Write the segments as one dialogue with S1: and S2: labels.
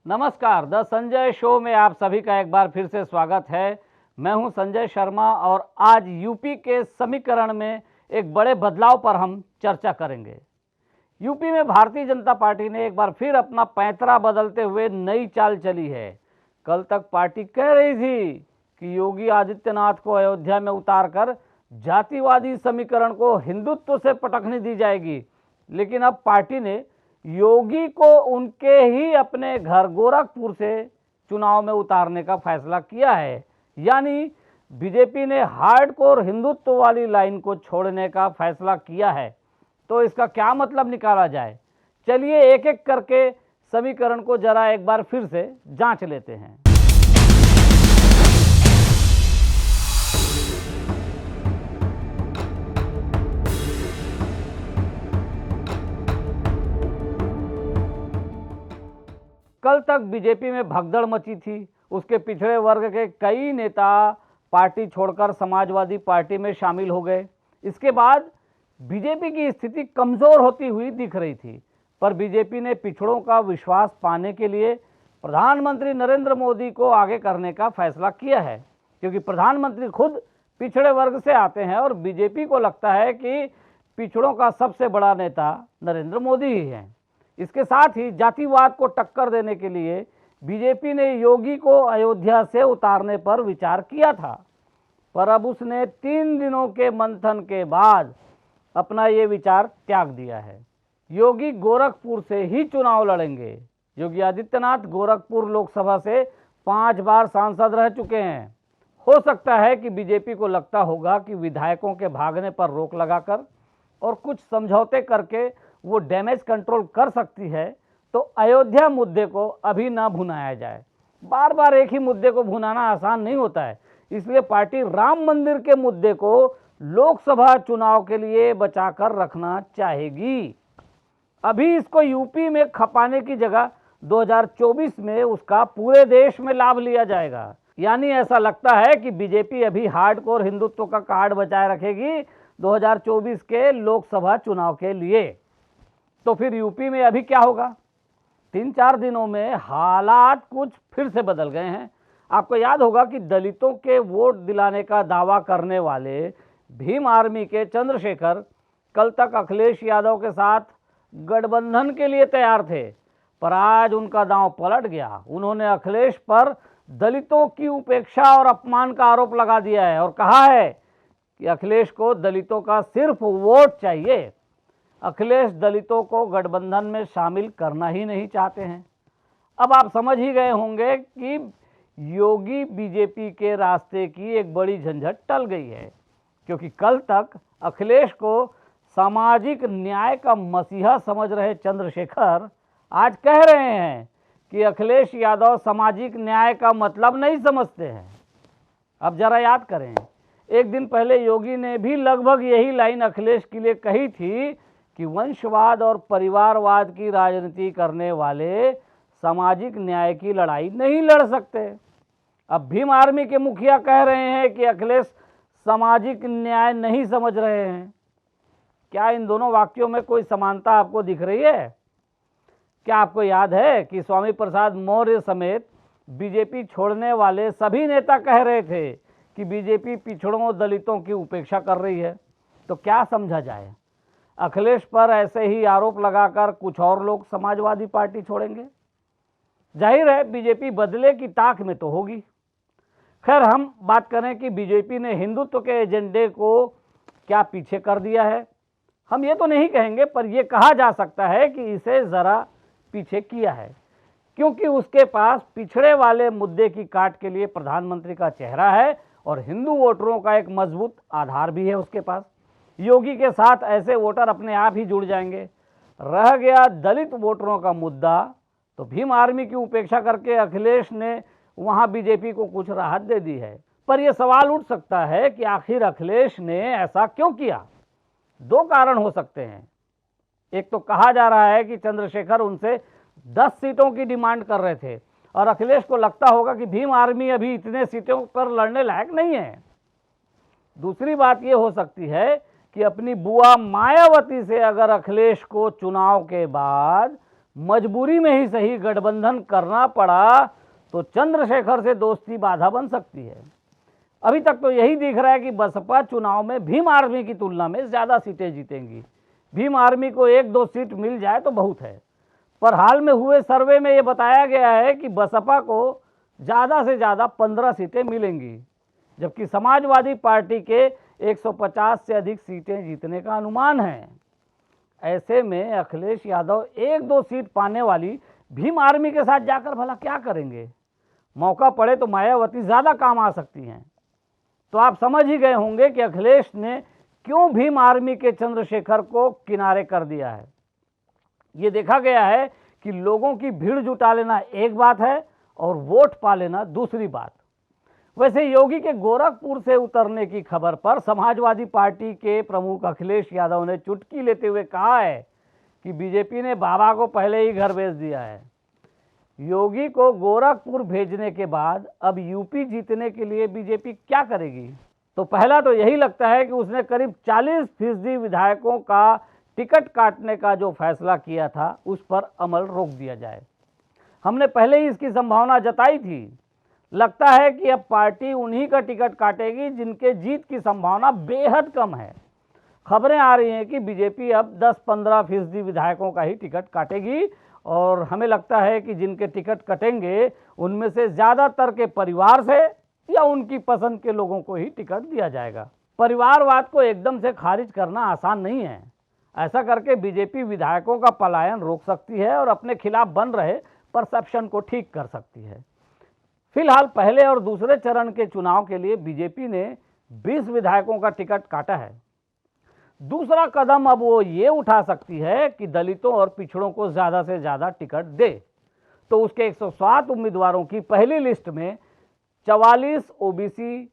S1: नमस्कार, the Sanjay show में आप सभी का एक बार फिर से स्वागत है। मैं हूं संजय शर्मा और आज यूपी के समीकरण में एक बड़े बदलाव पर हम चर्चा करेंगे। यूपी में भारतीय जनता पार्टी ने एक बार फिर अपना पैंतरा बदलते हुए नई चाल चली है। कल तक पार्टी कह रही थी कि योगी आदित्यनाथ को अयोध्या में उतारकर जातिवादी समीकरण को हिंदुत्व से पटखनी दी जाएगी, लेकिन अब पार्टी ने योगी को उनके ही अपने घर गोरखपुर से चुनाव में उतारने का फैसला किया है। यानी बीजेपी ने हार्डकोर हिंदुत्व वाली लाइन को छोड़ने का फैसला किया है। तो इसका क्या मतलब निकाला जाए, चलिए एक एक करके समीकरण को जरा एक बार फिर से जांच लेते हैं। कल तक बीजेपी में भगदड़ मची थी। उसके पिछड़े वर्ग के कई नेता पार्टी छोड़कर समाजवादी पार्टी में शामिल हो गए। इसके बाद बीजेपी की स्थिति कमजोर होती हुई दिख रही थी, पर बीजेपी ने पिछड़ों का विश्वास पाने के लिए प्रधानमंत्री नरेंद्र मोदी को आगे करने का फैसला किया है, क्योंकि प्रधानमंत्री खुद पिछड़े वर्ग से आते हैं और बीजेपी को लगता है कि पिछड़ों का सबसे बड़ा नेता नरेंद्र मोदी ही है। इसके साथ ही जातिवाद को टक्कर देने के लिए बीजेपी ने योगी को अयोध्या से उतारने पर विचार किया था, पर अब उसने 3 दिनों के मंथन के बाद अपना ये विचार त्याग दिया है। योगी गोरखपुर से ही चुनाव लड़ेंगे। योगी आदित्यनाथ गोरखपुर लोकसभा से 5 बार सांसद रह चुके हैं। हो सकता है कि बीजेपी को लगता होगा कि विधायकों के भागने पर रोक लगाकर और कुछ समझौते करके वो डैमेज कंट्रोल कर सकती है, तो अयोध्या मुद्दे को अभी ना भुनाया जाए। बार बार एक ही मुद्दे को भुनाना आसान नहीं होता है, इसलिए पार्टी राम मंदिर के मुद्दे को लोकसभा चुनाव के लिए बचाकर रखना चाहेगी। अभी इसको यूपी में खपाने की जगह 2024 में उसका पूरे देश में लाभ लिया जाएगा। यानी ऐसा लगता है कि बीजेपी अभी हार्डकोर हिंदुत्व का कार्ड बचाए रखेगी 2024 के लोकसभा चुनाव के लिए। तो फिर यूपी में अभी क्या होगा? 3-4 दिनों में हालात कुछ फिर से बदल गए हैं। आपको याद होगा कि दलितों के वोट दिलाने का दावा करने वाले भीम आर्मी के चंद्रशेखर कल तक अखिलेश यादव के साथ गठबंधन के लिए तैयार थे, पर आज उनका दांव पलट गया। उन्होंने अखिलेश पर दलितों की उपेक्षा और अपमान का आरोप लगा दिया है और कहा है कि अखिलेश को दलितों का सिर्फ वोट चाहिए। अखिलेश दलितों को गठबंधन में शामिल करना ही नहीं चाहते हैं। अब आप समझ ही गए होंगे कि योगी बीजेपी के रास्ते की एक बड़ी झंझट टल गई है, क्योंकि कल तक अखिलेश को सामाजिक न्याय का मसीहा समझ रहे चंद्रशेखर आज कह रहे हैं कि अखिलेश यादव सामाजिक न्याय का मतलब नहीं समझते हैं। अब जरा याद करें, एक दिन पहले योगी ने भी लगभग यही लाइन अखिलेश के लिए कही थी कि वंशवाद और परिवारवाद की राजनीति करने वाले सामाजिक न्याय की लड़ाई नहीं लड़ सकते। अब भीम आर्मी के मुखिया कह रहे हैं कि अखिलेश सामाजिक न्याय नहीं समझ रहे हैं। क्या इन दोनों वाक्यों में कोई समानता आपको दिख रही है? क्या आपको याद है कि स्वामी प्रसाद मौर्य समेत बीजेपी छोड़ने वाले सभी नेता कह रहे थे कि बीजेपी पिछड़ों दलितों की उपेक्षा कर रही है? तो क्या समझा जाए? अखिलेश पर ऐसे ही आरोप लगाकर कुछ और लोग समाजवादी पार्टी छोड़ेंगे? जाहिर है बीजेपी बदले की ताक में तो होगी। खैर, हम बात करें कि बीजेपी ने हिंदुत्व के एजेंडे को क्या पीछे कर दिया है। हम ये तो नहीं कहेंगे, पर यह कहा जा सकता है कि इसे ज़रा पीछे किया है, क्योंकि उसके पास पिछड़े वाले मुद्दे की काट के लिए प्रधानमंत्री का चेहरा है और हिंदू वोटरों का एक मजबूत आधार भी है उसके पास। योगी के साथ ऐसे वोटर अपने आप ही जुड़ जाएंगे। रह गया दलित वोटरों का मुद्दा, तो भीम आर्मी की उपेक्षा करके अखिलेश ने वहां बीजेपी को कुछ राहत दे दी है। पर यह सवाल उठ सकता है कि आखिर अखिलेश ने ऐसा क्यों किया? 2 कारण हो सकते हैं। एक तो कहा जा रहा है कि चंद्रशेखर उनसे 10 सीटों की डिमांड कर रहे थे और अखिलेश को लगता होगा कि भीम आर्मी अभी इतने सीटों पर लड़ने लायक नहीं है। दूसरी बात यह हो सकती है कि अपनी बुआ मायावती से अगर अखिलेश को चुनाव के बाद मजबूरी में ही सही गठबंधन करना पड़ा तो चंद्रशेखर से दोस्ती बाधा बन सकती है। अभी तक तो यही दिख रहा है कि बसपा चुनाव में भीम आर्मी की तुलना में ज़्यादा सीटें जीतेंगी। भीम आर्मी को 1-2 सीट मिल जाए तो बहुत है, पर हाल में हुए सर्वे में ये बताया गया है कि बसपा को ज़्यादा से ज़्यादा 15 सीटें मिलेंगी, जबकि समाजवादी पार्टी के 150 से अधिक सीटें जीतने का अनुमान है। ऐसे में अखिलेश यादव 1-2 सीट पाने वाली भीम आर्मी के साथ जाकर भला क्या करेंगे? मौका पड़े तो मायावती ज़्यादा काम आ सकती हैं। तो आप समझ ही गए होंगे कि अखिलेश ने क्यों भीम आर्मी के चंद्रशेखर को किनारे कर दिया है। ये देखा गया है कि लोगों की भीड़ जुटा लेना एक बात है और वोट पा लेना दूसरी बात। वैसे योगी के गोरखपुर से उतरने की खबर पर समाजवादी पार्टी के प्रमुख अखिलेश यादव ने चुटकी लेते हुए कहा है कि बीजेपी ने बाबा को पहले ही घर भेज दिया है। योगी को गोरखपुर भेजने के बाद अब यूपी जीतने के लिए बीजेपी क्या करेगी? तो पहला तो यही लगता है कि उसने करीब 40% विधायकों का टिकट काटने का जो फैसला किया था उस पर अमल रोक दिया जाए। हमने पहले ही इसकी संभावना जताई थी। लगता है कि अब पार्टी उन्हीं का टिकट काटेगी जिनके जीत की संभावना बेहद कम है। खबरें आ रही हैं कि बीजेपी अब 10-15% विधायकों का ही टिकट काटेगी और हमें लगता है कि जिनके टिकट कटेंगे उनमें से ज़्यादातर के परिवार से या उनकी पसंद के लोगों को ही टिकट दिया जाएगा। परिवारवाद को एकदम से खारिज करना आसान नहीं है। ऐसा करके बीजेपी विधायकों का पलायन रोक सकती है और अपने खिलाफ बन रहे परसेप्शन को ठीक कर सकती है। फिलहाल पहले और दूसरे चरण के चुनाव के लिए बीजेपी ने 20 विधायकों का टिकट काटा है। दूसरा कदम अब वो ये उठा सकती है कि दलितों और पिछड़ों को ज़्यादा से ज़्यादा टिकट दे। तो उसके 107 उम्मीदवारों की पहली लिस्ट में 44 ओबीसी,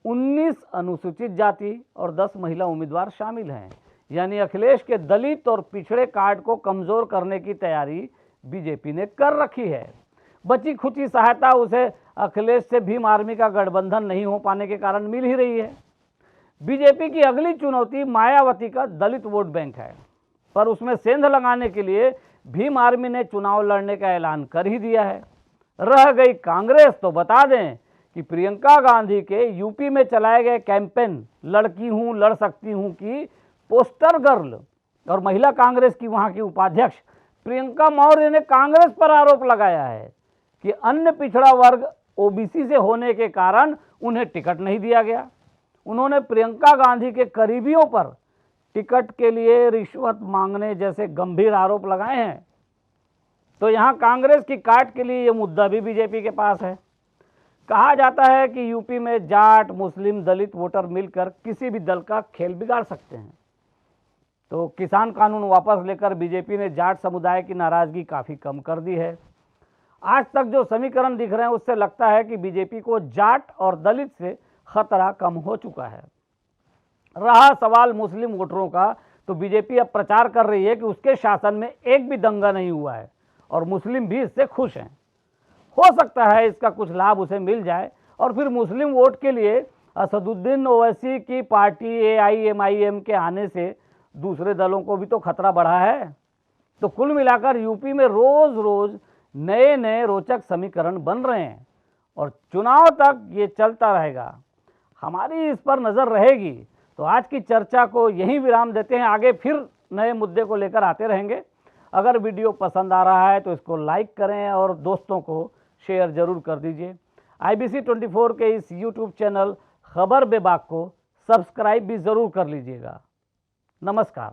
S1: 19 अनुसूचित जाति और 10 महिला उम्मीदवार शामिल हैं। यानी अखिलेश के दलित और पिछड़े कार्ड को कमज़ोर करने की तैयारी बीजेपी ने कर रखी है। बची खुची सहायता उसे अखिलेश से भीम आर्मी का गठबंधन नहीं हो पाने के कारण मिल ही रही है। बीजेपी की अगली चुनौती मायावती का दलित वोट बैंक है, पर उसमें सेंध लगाने के लिए भीम आर्मी ने चुनाव लड़ने का ऐलान कर ही दिया है। रह गई कांग्रेस, तो बता दें कि प्रियंका गांधी के यूपी में चलाए गए कैंपेन लड़की हूं लड़ सकती हूं की पोस्टर गर्ल और महिला कांग्रेस की वहां की उपाध्यक्ष प्रियंका मौर्य ने कांग्रेस पर आरोप लगाया है कि अन्य पिछड़ा वर्ग ओबीसी से होने के कारण उन्हें टिकट नहीं दिया गया। उन्होंने प्रियंका गांधी के करीबियों पर टिकट के लिए रिश्वत मांगने जैसे गंभीर आरोप लगाए हैं। तो यहाँ कांग्रेस की काट के लिए ये मुद्दा भी बीजेपी के पास है। कहा जाता है कि यूपी में जाट, मुस्लिम, दलित वोटर मिलकर किसी भी दल का खेल बिगाड़ सकते हैं। तो किसान कानून वापस लेकर बीजेपी ने जाट समुदाय की नाराजगी काफ़ी कम कर दी है। आज तक जो समीकरण दिख रहे हैं उससे लगता है कि बीजेपी को जाट और दलित से खतरा कम हो चुका है। रहा सवाल मुस्लिम वोटरों का, तो बीजेपी अब प्रचार कर रही है कि उसके शासन में एक भी दंगा नहीं हुआ है और मुस्लिम भी इससे खुश हैं। हो सकता है इसका कुछ लाभ उसे मिल जाए और फिर मुस्लिम वोट के लिए असदुद्दीन ओवैसी की पार्टी AIMIM के आने से दूसरे दलों को भी तो खतरा बढ़ा है। तो कुल मिलाकर यूपी में रोज रोज नए नए रोचक समीकरण बन रहे हैं और चुनाव तक ये चलता रहेगा। हमारी इस पर नज़र रहेगी। तो आज की चर्चा को यहीं विराम देते हैं। आगे फिर नए मुद्दे को लेकर आते रहेंगे। अगर वीडियो पसंद आ रहा है तो इसको लाइक करें और दोस्तों को शेयर ज़रूर कर दीजिए। IBC 24 के इस YouTube चैनल खबर बेबाक को सब्सक्राइब भी ज़रूर कर लीजिएगा। नमस्कार।